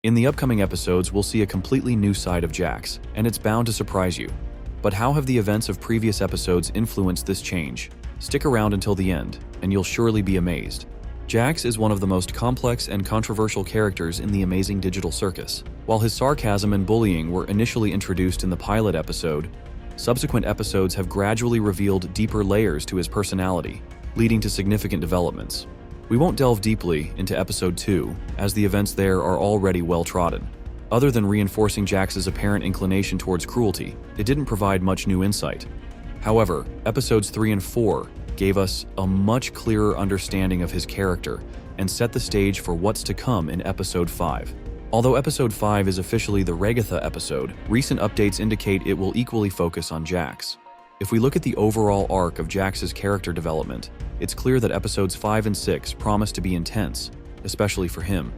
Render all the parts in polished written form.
In the upcoming episodes, we'll see a completely new side of Jaxs, and it's bound to surprise you. But how have the events of previous episodes influenced this change? Stick around until the end, and you'll surely be amazed. Jaxs is one of the most complex and controversial characters in the amazing digital circus. While his sarcasm and bullying were initially introduced in the pilot episode, subsequent episodes have gradually revealed deeper layers to his personality, leading to significant developments. We won't delve deeply into episode 2, as the events there are already well trodden. Other than reinforcing Jax's apparent inclination towards cruelty, it didn't provide much new insight. However, episodes 3 and 4 gave us a much clearer understanding of his character and set the stage for what's to come in episode 5. Although episode 5 is officially the Regatha episode, recent updates indicate it will equally focus on Jaxs. If we look at the overall arc of Jax's character development, it's clear that episodes 5 and 6 promise to be intense, especially for him.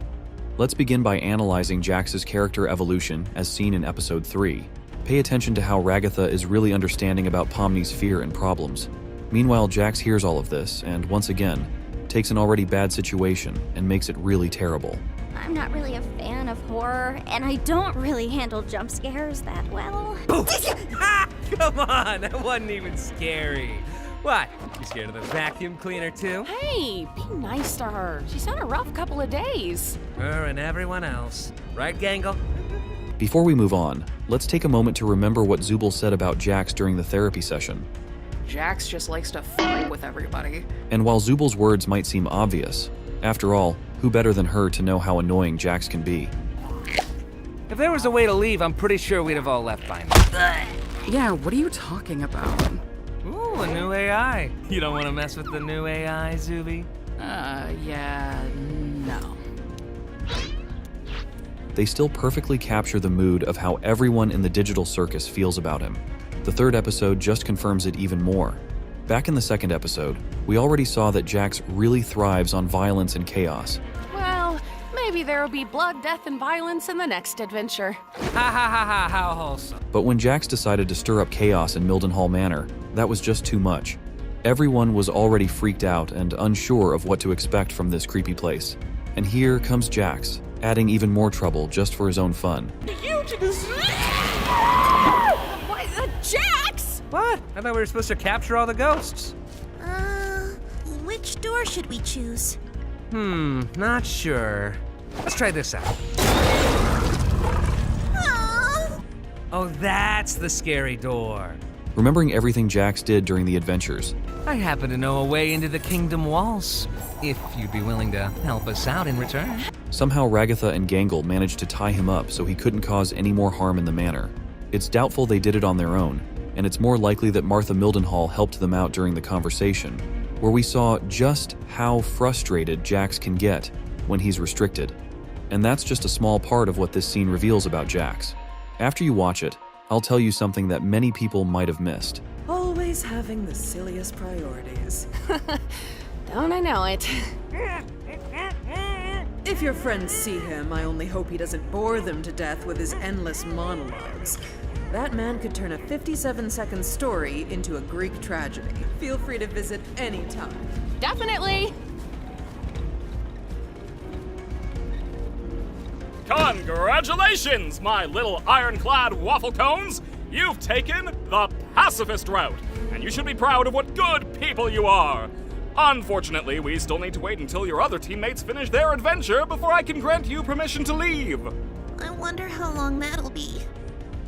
Let's begin by analyzing Jax's character evolution as seen in episode 3. Pay attention to how Regatha is really understanding about Pomni's fear and problems. Meanwhile, Jaxs hears all of this and, once again, takes an already bad situation and makes it really terrible. I'm not really a fan of horror, and I don't really handle jump scares that well. Come on, that wasn't even scary. What? You scared of the vacuum cleaner too? Hey, be nice to her. She's had a rough couple of days. Her and everyone else. Right, Gangle? Before we move on, let's take a moment to remember what Zooble said about Jaxs during the therapy session. Jaxs just likes to fight with everybody. And while Zooble's words might seem obvious, after all, who better than her to know how annoying Jaxs can be? If there was a way to leave, I'm pretty sure we'd have all left by now. Yeah, what are you talking about? Ooh, a new AI. You don't want to mess with the new AI, Zuby? Yeah, no. They still perfectly capture the mood of how everyone in the digital circus feels about him. The third episode just confirms it even more. Back in the second episode, we already saw that Jaxs really thrives on violence and chaos. Well, maybe there'll be blood, death, and violence in the next adventure. Ha ha ha ha, how wholesome. But when Jaxs decided to stir up chaos in Mildenhall Manor, that was just too much. Everyone was already freaked out and unsure of what to expect from this creepy place. And here comes Jaxs, adding even more trouble just for his own fun. Jaxs! What? I thought we were supposed to capture all the ghosts. Which door should we choose? Not sure. Let's try this out. Oh, that's the scary door. Remembering everything Jaxs did during the adventures, I happen to know a way into the kingdom walls, if you'd be willing to help us out in return. somehow Regatha and Gangle managed to tie him up so he couldn't cause any more harm in the manor. It's doubtful they did it on their own, and it's more likely that Martha Mildenhall helped them out during the conversation, where we saw just how frustrated Jaxs can get when he's restricted. And that's just a small part of what this scene reveals about Jaxs. After you watch it, I'll tell you something that many people might have missed. Always having the silliest priorities. Don't I know it? If your friends see him, I only hope he doesn't bore them to death with his endless monologues. That man could turn a 57-second story into a Greek tragedy. Feel free to visit anytime. Definitely! Congratulations, my little ironclad waffle cones! You've taken the pacifist route, and you should be proud of what good people you are. Unfortunately, we still need to wait until your other teammates finish their adventure before I can grant you permission to leave. I wonder how long that'll be.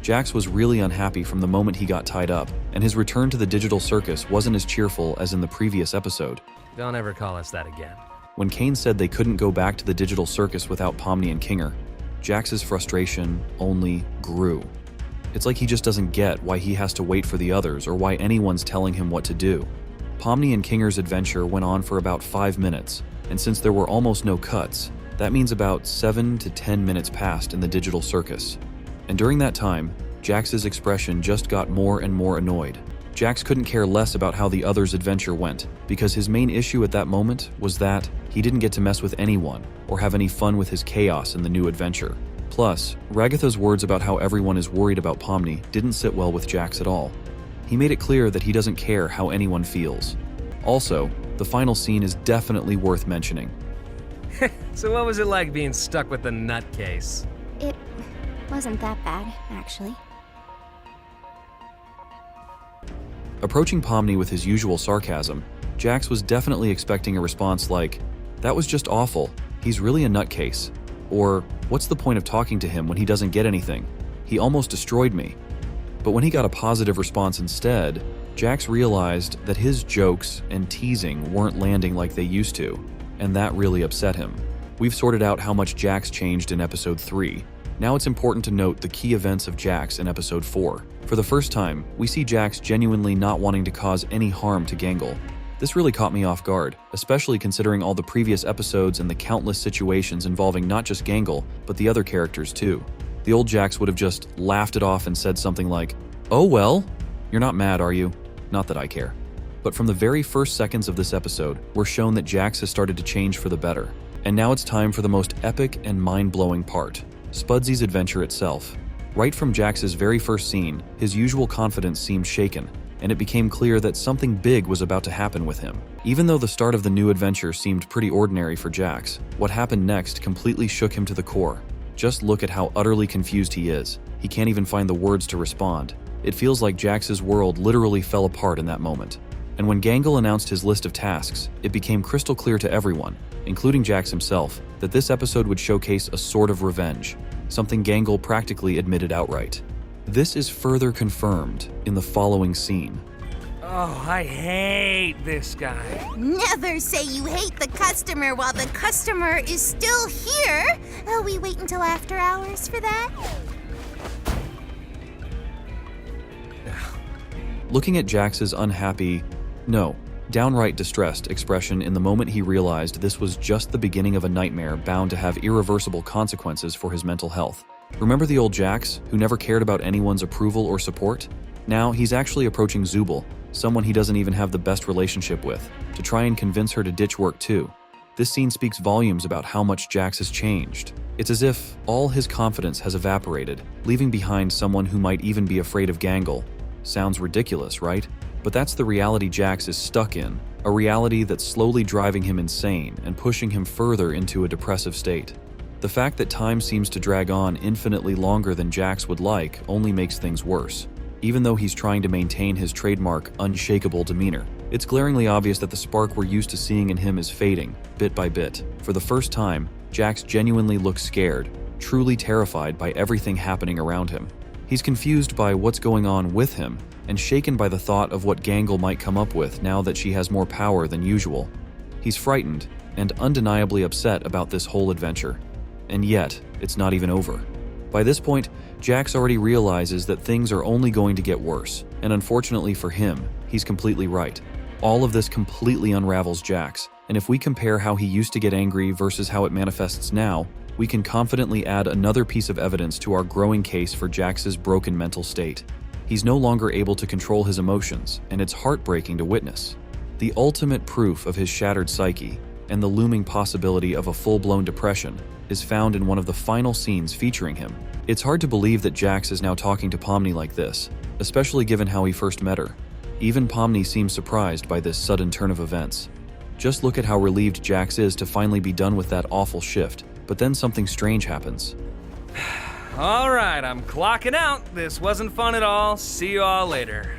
Jaxs was really unhappy from the moment he got tied up, and his return to the digital circus wasn't as cheerful as in the previous episode. Don't ever call us that again. When Kane said they couldn't go back to the digital circus without Pomni and Kinger, Jax's frustration only grew. It's like he just doesn't get why he has to wait for the others or why anyone's telling him what to do. Pomni and Kinger's adventure went on for about 5 minutes, and since there were almost no cuts, that means about 7 to 10 minutes passed in the digital circus. And during that time, Jax's expression just got more and more annoyed. Jaxs couldn't care less about how the others' adventure went, because his main issue at that moment was that he didn't get to mess with anyone or have any fun with his chaos in the new adventure. Plus, Ragatha's words about how everyone is worried about Pomni didn't sit well with Jaxs at all. He made it clear that he doesn't care how anyone feels. Also, the final scene is definitely worth mentioning. So what was it like being stuck with the nutcase? It wasn't that bad, actually. Approaching Pomni with his usual sarcasm, Jaxs was definitely expecting a response like, "That was just awful. He's really a nutcase." Or, "What's the point of talking to him when he doesn't get anything? He almost destroyed me." But when he got a positive response instead, Jaxs realized that his jokes and teasing weren't landing like they used to, and that really upset him. We've sorted out how much Jaxs changed in episode 3. Now it's important to note the key events of Jaxs in episode 4. For the first time, we see Jaxs genuinely not wanting to cause any harm to Gangle. This really caught me off guard, especially considering all the previous episodes and the countless situations involving not just Gangle, but the other characters too. The old Jaxs would have just laughed it off and said something like, "Oh well, you're not mad, are you?" Not that I care. But from the very first seconds of this episode, we're shown that Jaxs has started to change for the better. And now it's time for the most epic and mind-blowing part, Spudsy's adventure itself. Right from Jax's very first scene, his usual confidence seemed shaken, and it became clear that something big was about to happen with him. Even though the start of the new adventure seemed pretty ordinary for Jaxs, what happened next completely shook him to the core. Just look at how utterly confused he is. He can't even find the words to respond. It feels like Jax's world literally fell apart in that moment. And when Gangle announced his list of tasks, it became crystal clear to everyone, including Jaxs himself, that this episode would showcase a sort of revenge, something Gangle practically admitted outright. This is further confirmed in the following scene. Oh, I hate this guy. Never say you hate the customer while the customer is still here. We wait until after hours for that. Looking at Jax's unhappy, no, downright distressed expression in the moment he realized this was just the beginning of a nightmare bound to have irreversible consequences for his mental health. Remember the old Jaxs, who never cared about anyone's approval or support? Now he's actually approaching Zooble, someone he doesn't even have the best relationship with, to try and convince her to ditch work too. This scene speaks volumes about how much Jaxs has changed. It's as if all his confidence has evaporated, leaving behind someone who might even be afraid of Gangle. Sounds ridiculous, right? But that's the reality Jaxs is stuck in, a reality that's slowly driving him insane and pushing him further into a depressive state. The fact that time seems to drag on infinitely longer than Jaxs would like only makes things worse. Even though he's trying to maintain his trademark, unshakable demeanor, it's glaringly obvious that the spark we're used to seeing in him is fading, bit by bit. For the first time, Jaxs genuinely looks scared, truly terrified by everything happening around him. He's confused by what's going on with him, and shaken by the thought of what Gangle might come up with now that she has more power than usual. He's frightened and undeniably upset about this whole adventure. And yet, it's not even over. By this point, Jaxs already realizes that things are only going to get worse, and unfortunately for him, he's completely right. All of this completely unravels Jaxs, and if we compare how he used to get angry versus how it manifests now, we can confidently add another piece of evidence to our growing case for Jax's broken mental state. He's no longer able to control his emotions, and it's heartbreaking to witness. The ultimate proof of his shattered psyche, and the looming possibility of a full-blown depression, is found in one of the final scenes featuring him. It's hard to believe that Jaxs is now talking to Pomni like this, especially given how he first met her. Even Pomni seems surprised by this sudden turn of events. Just look at how relieved Jaxs is to finally be done with that awful shift, but then something strange happens. All right, I'm clocking out. This wasn't fun at all. See you all later.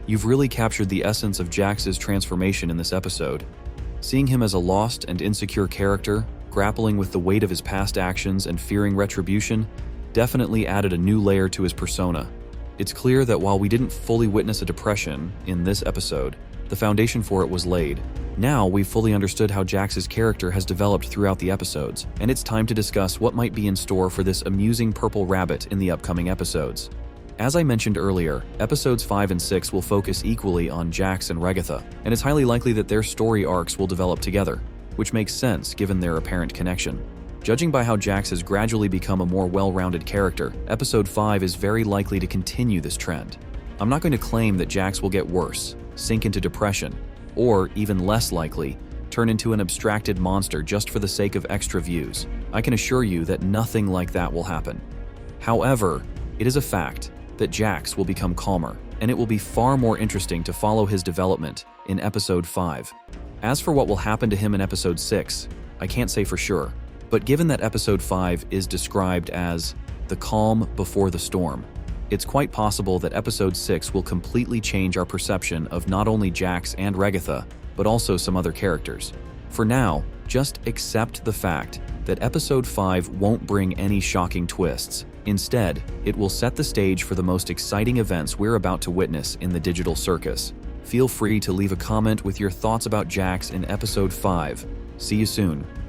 You've really captured the essence of Jax's transformation in this episode. Seeing him as a lost and insecure character, grappling with the weight of his past actions and fearing retribution, definitely added a new layer to his persona. It's clear that while we didn't fully witness a depression in this episode, the foundation for it was laid. Now we've fully understood how Jax's character has developed throughout the episodes, and it's time to discuss what might be in store for this amusing purple rabbit in the upcoming episodes. As I mentioned earlier, episodes 5 and 6 will focus equally on Jaxs and Regatha, and it's highly likely that their story arcs will develop together, which makes sense given their apparent connection. Judging by how Jaxs has gradually become a more well-rounded character, episode 5 is very likely to continue this trend. I'm not going to claim that Jaxs will get worse, sink into depression, or, even less likely, turn into an abstracted monster just for the sake of extra views. I can assure you that nothing like that will happen. However, it is a fact that Jaxs will become calmer, and it will be far more interesting to follow his development in Episode 5. As for what will happen to him in Episode 6, I can't say for sure, but given that Episode 5 is described as the calm before the storm, it's quite possible that Episode 6 will completely change our perception of not only Jaxs and Regatha, but also some other characters. For now, just accept the fact that Episode 5 won't bring any shocking twists. Instead, it will set the stage for the most exciting events we're about to witness in the digital circus. Feel free to leave a comment with your thoughts about Jaxs in Episode 5. See you soon.